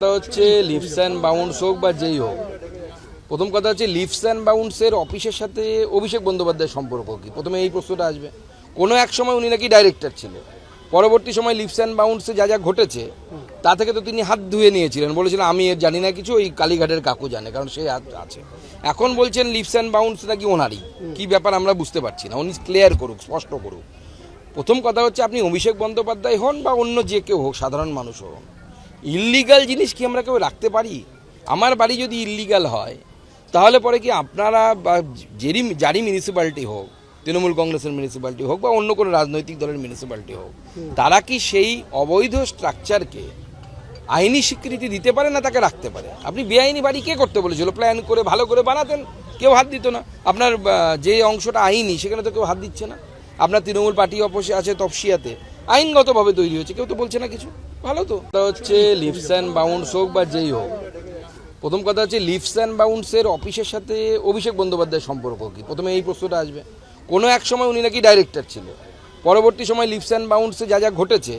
হচ্ছে leaves and bounce হোক বা যেই হোক, প্রথম কথা হচ্ছে লিভস অ্যান্ড বাউন্সের অফিসের সাথে অভিষেক বন্দ্যোপাধ্যায়ের সম্পর্ক কি? প্রথমে এই প্রশ্নটা আসবে। কোনো এক সময় উনি নাকি ডাইরেক্টর ছিলেন, পরবর্তী সময় লিভস অ্যান্ড বাউন্সে যা যা ঘটেছে তা থেকে তো তিনি হাত ধুয়ে নিয়েছিলেন, বলেছিলেন আমি এর জানি না কিছু, ওই কালীঘাটের কাকু জানে, কারণ সে আছে। এখন বলছেন লিভস অ্যান্ড বাউন্স নাকি ওনারই, কি ব্যাপার আমরা বুঝতে পারছি না, উনি ক্লিয়ার করুক, স্পষ্ট করুক। প্রথম কথা হচ্ছে আপনি অভিষেক বন্দ্যোপাধ্যায় হন বা অন্য যে কেউ হোক, সাধারণ মানুষ হন, ইল্লিগাল জিনিস কি আমরা কেউ রাখতে পারি? আমার বাড়ি যদি ইল্লিগাল হয় তাহলে পরে কি আপনারা বা যারই মিউনিসিপ্যালিটি হোক, তৃণমূল কংগ্রেসের মিউনিসিপ্যালিটি হোক বা অন্য কোনো রাজনৈতিক দলের মিউনিসিপ্যালিটি হোক, তারা কি সেই অবৈধ স্ট্রাকচারকে আইনি স্বীকৃতি দিতে পারে না তাকে রাখতে পারে? আপনি বেআইনি বাড়ি কে করতে বলেছিল? প্ল্যান করে ভালো করে বানাতেন, কেউ হাত দিত না। আপনার যে অংশটা আইনি সেখানে তো কেউ হাত দিচ্ছে না। আপনার তৃণমূল পার্টি অফিসে আছে তফসিয়াতে, আইনগতভাবে তৈরি হয়েছে, কেউ তো বলছে না কিছু। ভালো তো। হচ্ছে লিভস অ্যান্ড বাউন্স হোক বা যেই হোক, প্রথম কথা হচ্ছে লিভস অ্যান্ড বাউন্সের অফিসের সাথে অভিষেক বন্দ্যোপাধ্যায়ের সম্পর্ক কি? প্রথমে এই প্রশ্নটা আসবে। কোনো এক সময় উনি নাকি ডাইরেক্টর ছিলেন, পরবর্তী সময় লিভস অ্যান্ড বাউন্সে যা যা ঘটেছে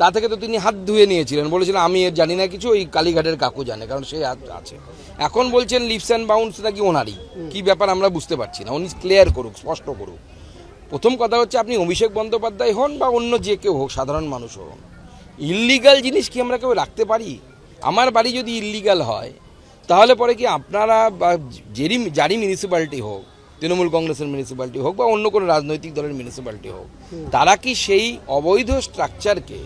তা থেকে তো তিনি হাত ধুয়ে নিয়েছিলেন, বলেছিলেন আমি এর জানি না কিছু, ওই কালীঘাটের কাকু জানে, কারণ সে আছে। এখন বলছেন লিভস অ্যান্ড বাউন্স নাকি ওনারই, কি ব্যাপার আমরা বুঝতে পারছি না, উনি ক্লিয়ার করুক, স্পষ্ট করুক। প্রথম কথা হচ্ছে আপনি অভিষেক বন্দ্যোপাধ্যায় হন বা অন্য যে কেউ হোক, সাধারণ মানুষ হন, ইল্লিগাল জিনিস কি আমরা কেউ রাখতে পারি? আমার বাড়ি যদি ইল্লিগাল হয় তাহলে পরে কি আপনারা বা যারই মিউনিসিপ্যালিটি হোক, তৃণমূল কংগ্রেসের মিউনিসিপ্যালিটি হোক বা অন্য কোনো রাজনৈতিক দলের মিউনিসিপ্যালিটি হোক, তারা কি সেই অবৈধ স্ট্রাকচারকে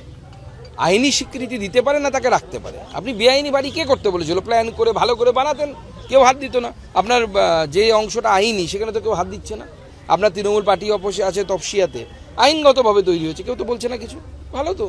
আইনি স্বীকৃতি দিতে পারে না তাকে রাখতে পারে? আপনি বেআইনি বাড়ি কে করতে বলেছিল? প্ল্যান করে ভালো করে বানাতেন, কেউ হাত দিত না। আপনার যে অংশটা আইনি সেখানে তো কেউ হাত দিচ্ছে না। আপনার তৃণমূল পার্টি অফিসে আছে তফসিয়াতে, আইনগতভাবে তৈরি হয়েছে, কেউ তো বলছে না কিছু। ভালো তো।